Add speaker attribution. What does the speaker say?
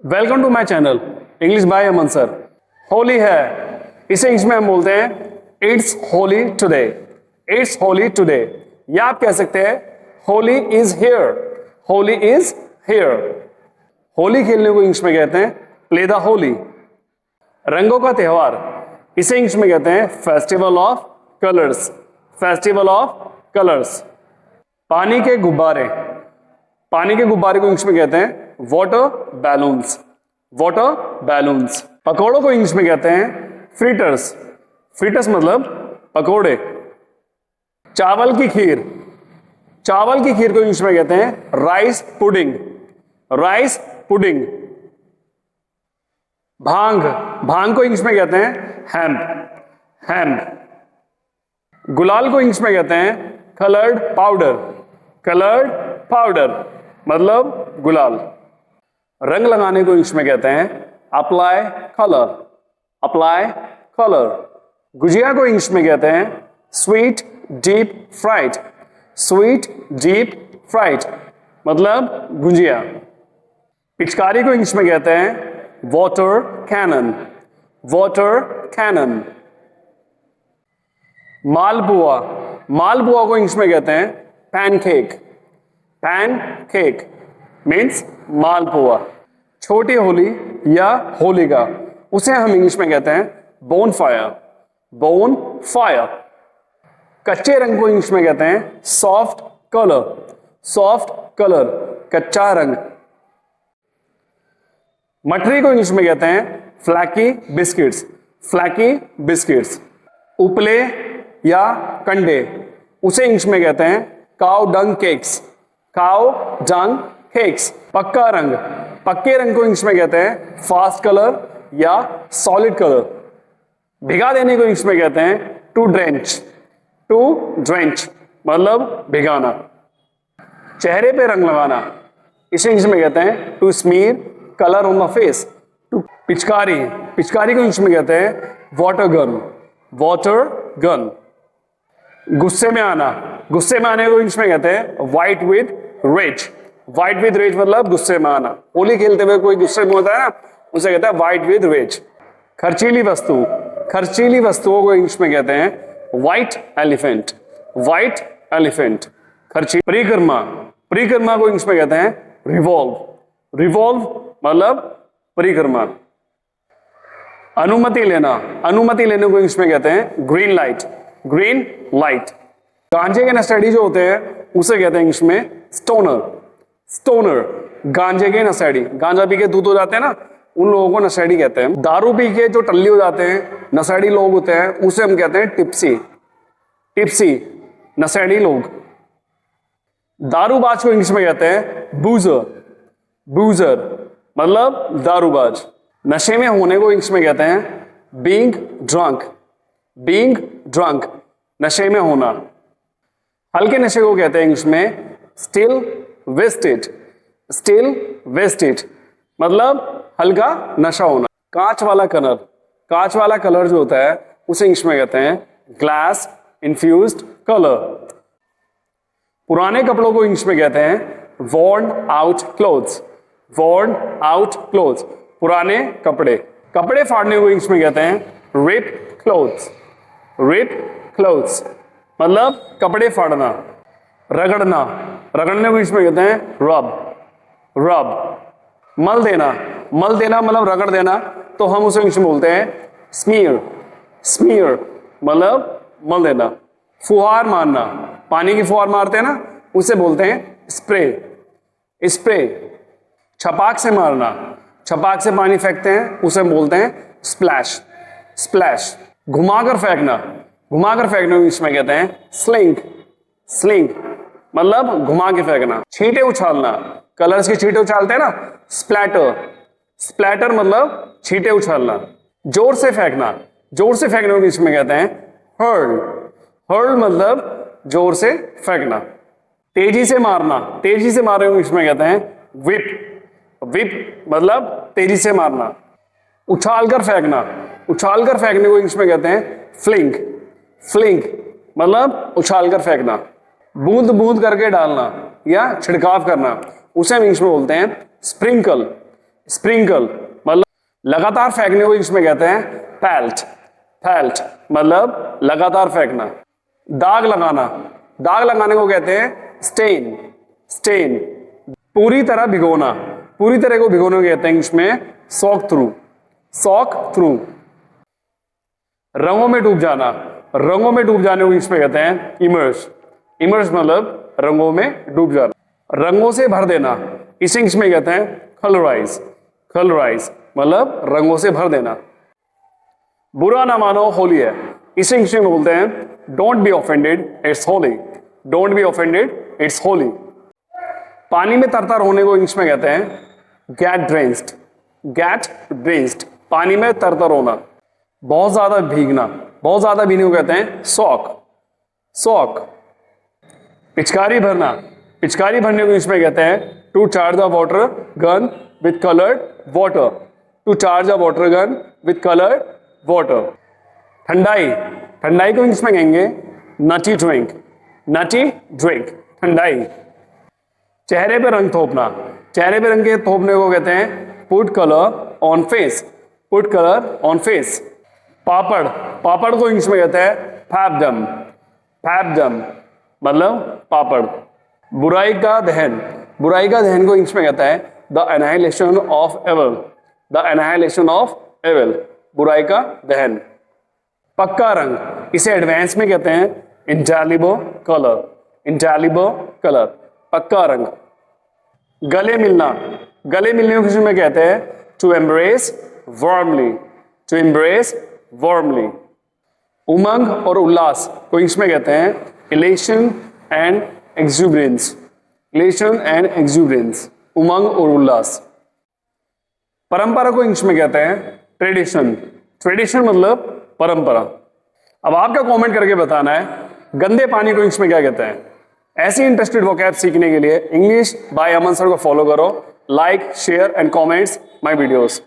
Speaker 1: Welcome to my channel English by Aman sir. Holi है, इसे English में हम बोलते हैं it's Holi today. It's Holi today, या आप कह सकते हैं Holi is here. Holi is here. Holi खेलने को इंग्लिश में कहते हैं प्ले द होली। रंगों का त्योहार, इसे इंग्लिश में कहते हैं festival of colours. Festival of colours. पानी के गुब्बारे, पानी के गुब्बारे को इंग्लिश में कहते हैं वाटर बैलून्स। Water balloons. पकौड़ों को इंग्लिश में कहते हैं फ्रीटर्स। फ्रीटर्स मतलब पकौड़े। चावल की खीर, चावल की खीर को इंग्लिश में कहते हैं rice pudding. Rice pudding. Bhang, bhang को इंग्लिश में कहते हैं हैम्प। हैम्प। गुलाल को इंग्लिश में कहते हैं कलर्ड पाउडर। कलर्ड पाउडर मतलब गुलाल। रंग लगाने को इंग्लिश में कहते हैं apply colour. Apply colour. Gujiya को इंग्लिश में कहते हैं sweet deep fried. Sweet deep fried मतलब गुजिया। पिचकारी को इंग्लिश में कहते हैं water cannon. Water cannon. Malpua, malpua को इंग्लिश में कहते हैं पैनकेक। पैनकेक मीन्स मालपुआ। छोटी होली या होलिका, उसे हम इंग्लिश में कहते हैं बोन फायर। Bone fire. कच्चे रंग को इंग्लिश में कहते हैं सॉफ्ट कलर। सॉफ्ट कलर कच्चा रंग। मठरी को इंग्लिश में कहते हैं फ्लैकी बिस्किट्स। Flaky biscuits. उपले या कंडे, उसे इंग्लिश में कहते हैं cow dung cakes. Cow dung cakes. पक्का रंग, पक्के रंग को इंग्लिश में कहते हैं फास्ट कलर या सॉलिड कलर। भिगा देने को इंग्लिश में कहते हैं टू ड्रेंच। टू ड्रेंच मतलब भिगाना। चेहरे पे रंग लगाना, इसे इंग्लिश में कहते हैं to smear colour on the face. To pichkari, पिचकारी को इंग्लिश में कहते हैं वाटर गन। Water gun. गुस्से में आना, गुस्से में आने को इंग्लिश में कहते हैं white with rage. White with rage मतलब गुस्से में आना। होली खेलते हुए कोई गुस्से में होता है ना, उसे कहता है वाइट विद रेज। खर्चीली वस्तु, खर्चीली वस्तुओं को इंग्लिश में कहते हैं व्हाइट एलिफेंट। White elephant. खर्ची। परिक्रमा, परिक्रमा को इंग्लिश में कहते हैं रिवॉल्व। रिवॉल्व मतलब परिक्रमा। अनुमति लेना, अनुमति लेने को इंग्लिश में कहते हैं ग्रीन लाइट। Green light. गांजे के नशेड़ी जो होते हैं उसे कहते हैं इंग्लिश में स्टोनर। स्टोनर। गांजे के नशेड़ी, गांजा पी के दूध हो जाते हैं ना, उन लोगों को नशेड़ी कहते हैं। दारू पी के जो टल्ली हो जाते हैं, नशेड़ी लोग होते हैं, उसे हम कहते हैं टिप्सी। टिप्सी नशेड़ी लोग। दारूबाज को इंग्लिश में कहते हैं बूजर। बूजर मतलब दारूबाज। नशे में होने को इंग्लिश में कहते हैं बीइंग ड्रंक। बीइंग ड्रंक नशे में होना। हल्के नशे को कहते हैं इंग्लिश में स्टिल वेस्टेड। स्टिल वेस्टेड मतलब हल्का नशा होना। कांच वाला कलर, कांच वाला कलर जो होता है उसे इंग्लिश में कहते हैं ग्लास इन्फ्यूज्ड कलर। पुराने कपड़ों को इंग्लिश में कहते हैं worn out clothes. worn out clothes पुराने कपड़े। कपड़े फाड़ने को इंग्लिश में कहते हैं रिप क्लोथ्स। रिप क्लोथ्स मतलब कपड़े फाड़ना। रगड़ना, रगड़ने को इंग्लिश में कहते हैं रब। रब। मल देना, मल देना मतलब रगड़ देना, तो हम उसे इंग्लिश में बोलते हैं स्मीयर। स्मीयर मतलब मल देना। फुहार मारना, पानी की फुहार मारते हैं ना, उसे बोलते हैं स्प्रे। स्प्रे। छपाक से मारना, छपाक से पानी फेंकते हैं, उसे बोलते हैं स्प्लैश। स्प्लैश। घुमाकर फेंकना, घुमाकर फेंकने को इंग्लिश में कहते हैं स्लिंग। स्लिंग मतलब घुमा के फेंकना। छींटे उछालना, कलर्स की छींटे उछालते हैं ना, स्प्लैटर। स्प्लैटर मतलब छींटे उछालना। जोर से फेंकना, जोर से फेंकने को इंग्लिश में कहते हैं हर्ल। हर्ल मतलब जोर से फेंकना। तेजी से मारना, तेजी से मारने को इंग्लिश में कहते हैं विप। विप मतलब तेजी से मारना। उछाल कर फेंकना, उछाल कर फेंकने को इंग्लिश में कहते हैं फ्लिंग। फ्लिंग मतलब उछाल कर फेंकना। बूंद बूंद करके डालना या छिड़काव करना, उसे हम इंग्लिश में बोलते हैं स्प्रिंकल। स्प्रिंकल मतलब लगातार फेंकने को इंग्लिश में कहते हैं पैल्ट। पैल्ट मतलब लगातार फेंकना। दाग लगाना, दाग लगाने को कहते हैं स्टेन। स्टेन पूरी तरह भिगोना, पूरी तरह को भिगोने को कहते हैं इंग्लिश में सॉक थ्रू। Sock through. रंगों में डूब जाना, रंगों में डूब जाने को इंग्लिश में कहते हैं इमर्स। इमर्स मतलब रंगों में डूब जाना। रंगों से भर देना, इसे इंग्लिश में कहते हैं कलराइज। कलराइज मतलब रंगों से भर देना। बुरा ना मानो होली है, इसे इंग्लिश में बोलते हैं don't be offended it's Holi. Don't be offended it's Holi. पानी में तरतर होने को इंग्लिश में कहते हैं गेट ड्रेंच्ड। गेट ड्रेंच्ड पानी में तरतर होना। बहुत ज्यादा भीगना, बहुत ज्यादा भीगने को कहते हैं सॉक। सॉक। पिचकारी भरना, पिचकारी भरने को इंग्लिश में कहते हैं to charge a water gun with coloured water. To charge a water gun with coloured water. Thandai, thandai को इंग्लिश में कहेंगे नटी ड्रिंक। नटी ड्रिंक ठंडाई। चेहरे पे रंग थोपना, चेहरे पे रंग के थोपने को कहते हैं put colour on face. Put colour on face. Papad, papad को इंग्लिश में कहते हैं फैबडम। फैबडम मतलब पापड़। बुराई का दहन, बुराई का दहन को इंग्लिश में कहता है the annihilation of evil. The annihilation of evil बुराई का दहन। पक्का रंग, इसे एडवांस में कहते हैं इंटेलिबल कलर। इंटेलिबल कलर पक्का रंग। गले मिलना, गले मिलने को इंग्लिश में कहते हैं to embrace warmly. To embrace warmly. उमंग और उल्लास को इंग्लिश में कहते हैं elation and exuberance. Elation and exuberance उमंग और उल्लास। परंपरा को इंग्लिश में कहते हैं ट्रेडिशन। ट्रेडिशन मतलब परंपरा। अब आपका कमेंट करके बताना है गंदे पानी को इंग्लिश में क्या कहते हैं। ऐसी इंटरेस्टेड वोकैब सीखने के लिए इंग्लिश बाय अमन सर को फॉलो करो। Like, share and comments my videos.